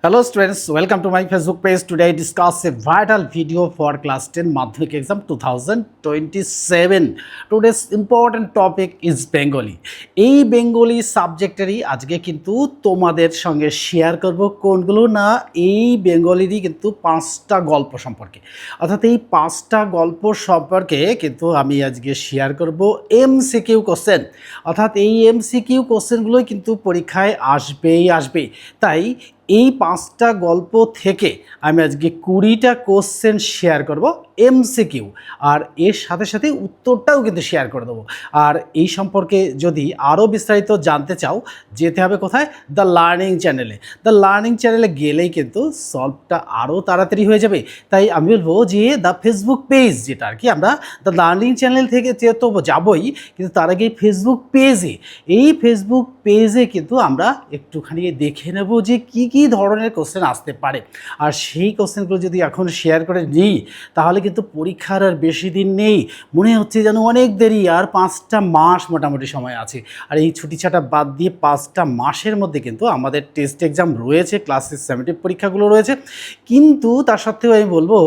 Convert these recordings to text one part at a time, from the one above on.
Hello students, welcome to my Facebook page. Today I discuss a vital video for class 10 Madhyamik exam 2027. Today's important topic is Bengali. এই Bengali সাবজেক্টেরই আজকে কিন্তু তোমাদের সঙ্গে share করব কোনগুলো না এই বেঙ্গলিরই কিন্তু 5টা গল্প সম্পর্কে। অর্থাৎ এই 5টা গল্প সম্পর্কে কিন্তু আমি আজকে শেয়ার করব এমসিকিউ কোশ্চেন। অর্থাৎ এই এমসিকিউ কোশ্চেনগুলোই কিন্তু পরীক্ষায় আসবে। তাই এই 5টা গল্প থেকে আমি আজকে 20টা কোশ্চেন শেয়ার করব এমসিকিউ, আর এর সাথে সাথে উত্তরটাও কিন্তু শেয়ার করে দেবো। আর এই সম্পর্কে যদি আরও বিস্তারিত জানতে চাও, যেতে হবে কোথায়? দ্য লার্নিং চ্যানেলে। দ্য লার্নিং চ্যানেলে গেলেই কিন্তু সলভটা আরও তাড়াতাড়ি হয়ে যাবে। তাই আমি বলবো যে দ্য ফেসবুক পেজ, যেটা আর কি আমরা দ্য লার্নিং চ্যানেল থেকে তো যাবই, কিন্তু তার আগে ফেসবুক পেজে কিন্তু আমরা একটুখানি দেখে নেব যে কী ধরনের কোশ্চেন আসতে পারে। আর সেই কোশ্চেনগুলো যদি এখন শেয়ার করে নিই, তাহলে কিন্তু পরীক্ষার আর বেশি দিন নেই। মনে হচ্ছে যেন অনেক দেরি, আর 5টা মাস মোটামুটি সময় আছে। আর এই ছুটি ছাটা বাদ দিয়ে 5টা মাসের মধ্যে কিন্তু আমাদের টেস্ট এক্সাম রয়েছে, ক্লাসের সামেটিভ পরীক্ষাগুলো রয়েছে। কিন্তু তার সত্ত্বেও আমি বলবো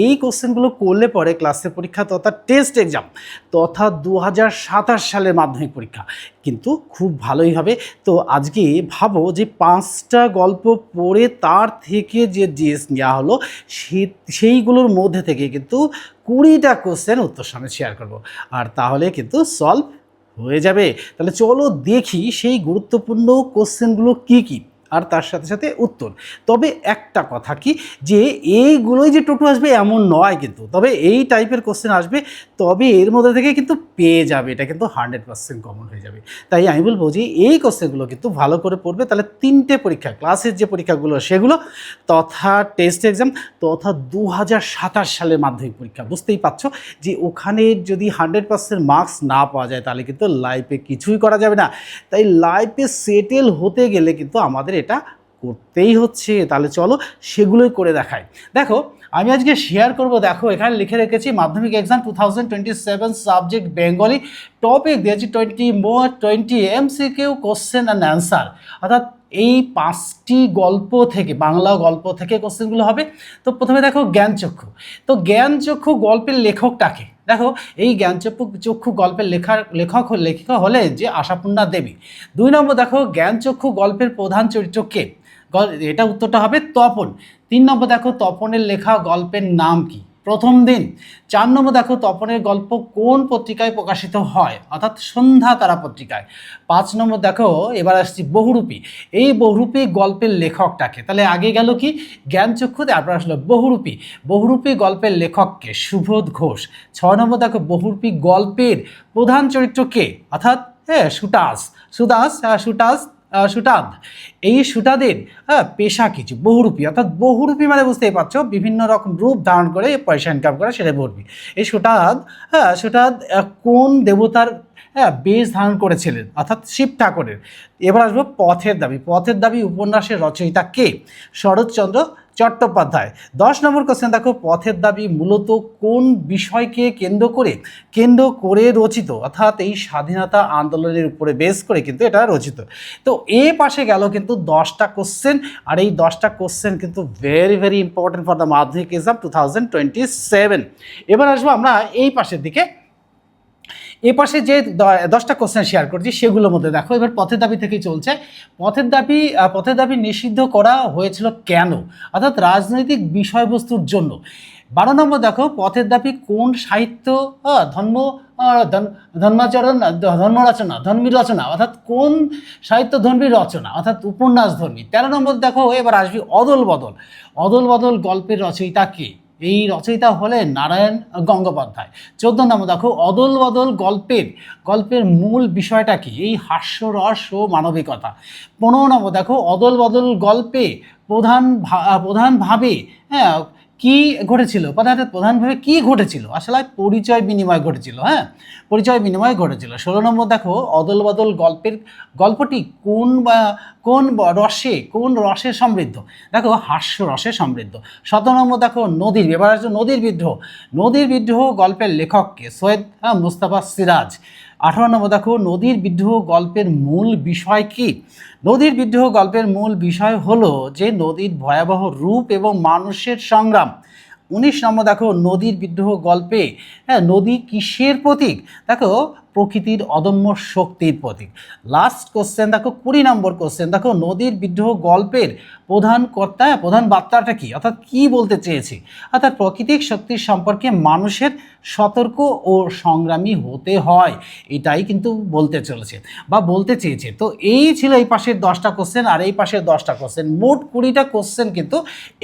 এই কোশ্চেনগুলো করলে পরে ক্লাসের পরীক্ষা তথা টেস্ট এক্সাম তথা 2027 সালের মাধ্যমিক পরীক্ষা কিন্তু খুব ভালোই হবে। তো আজকে ভাবো যে 5টা গল্প পড়ে তার থেকে যে জিএস নেওয়া হলো সেইগুলোর মধ্যে থেকে কিন্তু 20টা কোশ্চেন উত্তর সামনে শেয়ার করব, আর তাহলে কিন্তু সলভ হয়ে যাবে। তাহলে চলো দেখি সেই গুরুত্বপূর্ণ কোশ্চেনগুলো কী আর তার সাথে সাথে উত্তর। তবে একটা কথা কি, যে এইগুলোই যে টোটো আসবে এমন নয় কিন্তু, তবে এই টাইপের কোশ্চেন আসবে, তবে এর মধ্যে থেকে কিন্তু পেয়ে যাবে, এটা কিন্তু 100% কমন হয়ে যাবে। তাই আমি বলবো যে এই কোশ্চেনগুলো কিন্তু ভালো করে পড়বে, তাহলে 3টে পরীক্ষা, ক্লাসের যে পরীক্ষাগুলো সেগুলো তথা টেস্ট এক্সাম তথা 2027 সালের মাধ্যমিক পরীক্ষা, বুঝতেই পারছো যে ওখানে যদি 100% মার্কস না পাওয়া যায় তাহলে কিন্তু লাইফে কিছুই করা যাবে না। তাই লাইফে সেটেল হতে গেলে কিন্তু আমাদের এটা করতেই হচ্ছে। তাহলে চলো সেগুলোই করে দেখাই। দেখো আমি আজকে শেয়ার করব, দেখো এখানে লিখে রেখেছি মাধ্যমিক এক্সাম 2027 সাবজেক্ট বেঙ্গলি, টপিক দিয়েছি 20 এমসিকিউ কোশ্চেন অ্যান্ড অ্যান্সার। অর্থাৎ এই 5টি গল্প থেকে, বাংলা গল্প থেকে কোশ্চেনগুলো হবে। তো প্রথমে দেখো জ্ঞানচক্ষু। তো জ্ঞানচক্ষু গল্পের লেখকটাকে দেখো, এই জ্ঞানচক্ষু গল্পের লেখিকা হলে যে আশাপূর্ণা দেবী। 2 নম্বর দেখো জ্ঞানচক্ষু গল্পের প্রধান চরিত্র কে? এটা উত্তরটা হবে তপন। 3 নম্বর দেখো তপনের লেখা গল্পের নাম কি? প্রথম দিন। 4 নম্বর দেখো তপনের গল্প কোন পত্রিকায় প্রকাশিত হয়? অর্থাৎ সন্ধ্যা তারা পত্রিকায়। 5 নম্বর দেখো, এবার আসছি বহুরূপী। এই বহুরূপী গল্পের লেখকটাকে, তাহলে আগে গেল কি জ্ঞানচক্ষু, তারপর আসলো বহুরূপী গল্পের লেখককে? সুবোধ ঘোষ। 6 নম্বর দেখো বহুরূপী গল্পের প্রধান চরিত্র কে? অর্থাৎ সুটাদ। এই সুটাদের পেশা কিছু বহুরূপী, অর্থাৎ বহুরূপী মানে বুঝতেই পারছো বিভিন্ন রকম রূপ ধারণ করে পয়সা ইনকাম করে, সেটা বহুরূপী। এই সুটাদ কোন দেবতার বেশ ধারণ করেছিলেন? অর্থাৎ শিব ঠাকুরের। এবার আসবো পথের দাবি উপন্যাসের রচয়িতা কে? শরৎচন্দ্র চট্টোপাধ্যায়। 10 নম্বর কোশ্চেন দেখো, পথের দাবি মূলত কোন বিষয়কে কেন্দ্র করে রচিত? অর্থাৎ এই স্বাধীনতা আন্দোলনের উপরে বেস করে কিন্তু এটা রচিত। তো এ পাশে গেল কিন্তু 10টা কোশ্চেন, আর এই 10টা কোশ্চেন কিন্তু ভেরি ইম্পর্টেন্ট ফর দ্য মাধ্যমিক এক্সাম 2027। এবার আসবো আমরা এই পাশের দিকে। এ পাশে যে 10টা কোশ্চেন শেয়ার করছি সেগুলোর মধ্যে দেখো, এবার পথের দাবি থেকেই চলছে। পথের দাবি নিষিদ্ধ করা হয়েছিল কেন? অর্থাৎ রাজনৈতিক বিষয়বস্তুর জন্য। 12 নম্বর দেখো, পথের দাবি কোন সাহিত্য ধর্মী রচনা, অর্থাৎ কোন সাহিত্য ধর্মী রচনা, অর্থাৎ উপন্যাস ধর্মী। 13 নম্বর দেখো, এবার আসবি অদল বদল গল্পের রচয়িতা কে? এই রচয়িতা হলেন নারায়ণ গঙ্গোপাধ্যায়। 14 নম্বর দেখো, অদল বদল গল্পের মূল বিষয়টা কি? এই হাস্যরস ও মানবিকতা। 15 নম্বর দেখো, অদল বদল গল্পে প্রধানভাবে কি ঘটেছিল? প্রধানভাবে কি ঘটেছিল? আসলে পরিচয় বিনিময় ঘটেছিল। 16 নম্বর দেখো, অদল বদল গল্পটি কোন রসে সমৃদ্ধ? দেখো হাস্য রসে সমৃদ্ধ। 17 নম্বর দেখো, নদীর বিদ্রোহ গল্পের লেখককে? সৈয়দ মুস্তাফা সিরাজ। 18 নম্বর দেখো, নদীর বিদ্রোহ গল্পের মূল বিষয় কি? নদীর বিদ্রোহ গল্পের মূল বিষয় হলো যে নদীর ভয়াবহ রূপ এবং মানুষের সংগ্রাম। 19 নম্বর দেখো, নদীর বিদ্রোহ গল্পে নদী কিসের প্রতীক? দেখো, প্রকৃতির অদম্য শক্তির প্রতীক। লাস্ট কোশ্চেন দেখো, 20 নম্বর কোশ্চেন দেখো, নদীর বিদ্রোহ গল্পের প্রধান বার্তাটা কি, অর্থাৎ কি বলতে চেয়েছি? অর্থাৎ প্রাকৃতিক শক্তির সম্পর্কে মানুষের সতর্ক ও সংগ্রামী হতে হয়, এটাই কিন্তু বলতে চলেছে বা বলতে চেয়েছে। তো এই ছিল এই পাশের 10টা কোশ্চেন আর এই পাশের 10টা কোশ্চেন, মোট 20টা কোশ্চেন কিন্তু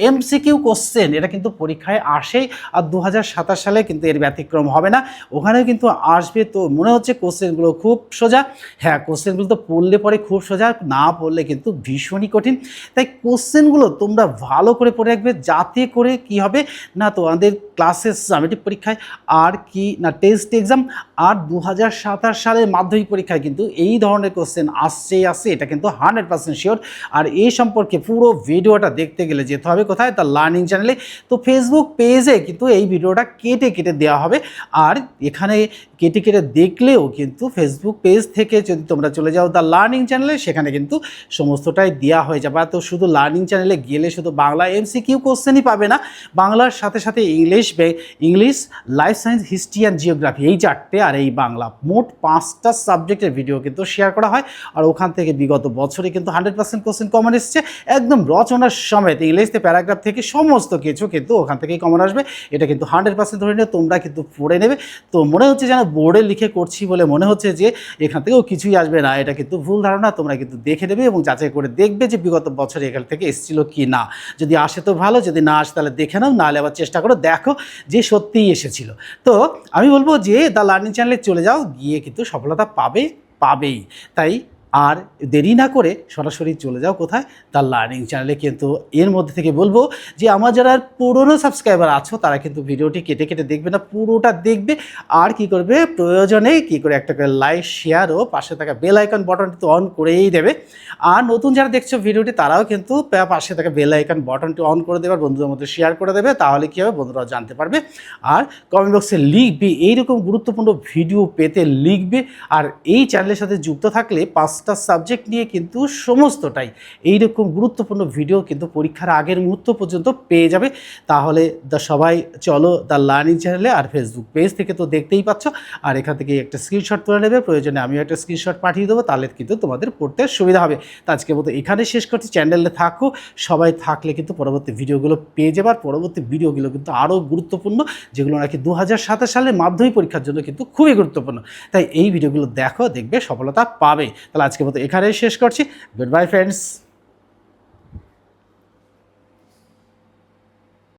এমসিকিউ কোশ্চেন। এটা কিন্তু পরীক্ষায় আসেই, আর 2027 সালে কিন্তু এর ব্যতিক্রম হবে না, ওখানেও কিন্তু আসবে। তো মনে হচ্ছে কোশ্চেনগুলো খুব সোজা। হ্যাঁ, কোশ্চেনগুলো তো পড়লে পরে খুব সোজা, না পড়লে কিন্তু ভীষণই কঠিন। তাই কোশ্চেনগুলো তোমরা ভালো করে পড়ে রাখবে, যাতে করে কি হবে না, তোমাদের ক্লাসের সামেটিভ পরীক্ষায় আর কি না টেস্ট এক্সাম আর 2027 সালের মাধ্যমিক পরীক্ষায় কিন্তু এই ধরনের কোশ্চেন আসছে, এটা কিন্তু 100% শিওর। আর এই সম্পর্কে পুরো ভিডিওটা দেখতে গেলে যেতে হবে কোথায়? দ্য লার্নিং চ্যানেলে। তো ফেসবুক পেজে কিন্তু এই ভিডিওটা কেটে কেটে দেওয়া হবে, আর এখানে কেটে কেটে দেখলেও কিন্তু ফেসবুক পেজ থেকে যদি তোমরা চলে যাও দ্য লার্নিং চ্যানেলে, সেখানে কিন্তু সমস্তটাই দেওয়া হয়ে যাবে। তো শুধু লার্নিং চ্যানেলে গেলে শুধু বাংলা এমসিকিউ কোশ্চেনই পাবে না, বাংলার সাথে সাথে English, life science, history and geography, এই 4টে আর এই বাংলা, মোট 5টা সাবজেক্টের ভিডিও কিন্তু শেয়ার করা হয়। আর ওখান থেকে বিগত বছরে কিন্তু 100% কোশ্চেন কমন এসছে, একদম রচনার সমেত ইংলিশতে প্যারাগ্রাফ থেকে সমস্ত কিছু কিন্তু ওখান থেকেই কমন আসবে। এটা কিন্তু 100% ধরে নিয়ে তোমরা কিন্তু পড়ে নেবে। তো মনে হচ্ছে যেন বোর্ডে লিখে করছি বলে মনে হচ্ছে যে এখান থেকেও কিছুই আসবে না, এটা কিন্তু ভুল ধারণা। তোমরা কিন্তু দেখে নেবে এবং যাচাই করে দেখবে যে বিগত বছরে এখান থেকে এসেছিল কি না। যদি আসে তো ভালো, যদি না আসে তাহলে দেখে নাও, নাহলে আবার চেষ্টা করো, দেখো যে সত্যিই এসেছিল। তো আমি বলবো যে দ্য লার্নিং চ্যানেলে চলে যাও, গিয়ে কিন্তু সফলতা পাবেই। তাই আর দেরি না করে সরাসরি চলে যাও কোথায়? দ্য লার্নিং চ্যানেলে। কিন্তু এর মধ্যে থেকে বলবো যে আমার যারা পুরনো সাবস্ক্রাইবার আছো তারা কিন্তু ভিডিওটি কেটে কেটে দেখবে না, পুরোটা দেখবে। আর কি করবে, প্রয়োজনে কি করে একটা করে লাইক, শেয়ার ও পাশে থাকা বেল আইকন বাটনটি তো অন করেই দেবে। আর নতুন যারা দেখছো ভিডিওটি তারাও কিন্তু পাশে থাকা বেল আইকন বাটনটি অন করে দেবে, বন্ধুদের মধ্যে শেয়ার করে দেবে, তাহলে কী হবে, বন্ধুরাও জানতে পারবে। আর কমেন্ট বক্সে লিখবে, এইরকম গুরুত্বপূর্ণ ভিডিও পেতে লিখবে। আর এই চ্যানেলের সাথে যুক্ত থাকলে 5টা সাবজেক্ট নিয়ে কিন্তু সমস্তটাই এইরকম গুরুত্বপূর্ণ ভিডিও কিন্তু পরীক্ষার আগের মুহূর্ত পর্যন্ত পেয়ে যাবে। তাহলে সবাই চলো দ্য লার্নিং চ্যানেলে, আর ফেসবুক পেজ থেকে তো দেখতেই পাচ্ছ। আর এখান থেকে একটা স্ক্রিনশট তুলে নেবে, প্রয়োজনে আমিও একটা স্ক্রিনশট পাঠিয়ে দেবো, তাহলে কিন্তু তোমাদের পড়তে সুবিধা হবে। তো আজকে মতো এখানে শেষ করছি। চ্যানেলে থাকো, সবাই থাকলে কিন্তু পরবর্তী ভিডিওগুলো পেয়ে যাবে। আর পরবর্তী ভিডিওগুলো কিন্তু আরও গুরুত্বপূর্ণ, যেগুলো নাকি 2027 সালের মাধ্যমিক পরীক্ষার জন্য কিন্তু খুবই গুরুত্বপূর্ণ। তাই এই ভিডিওগুলো দেখো, দেখবে সফলতা পাবে। তাহলে আজকে মতো এখানে শেষ করছি। Good bye friends.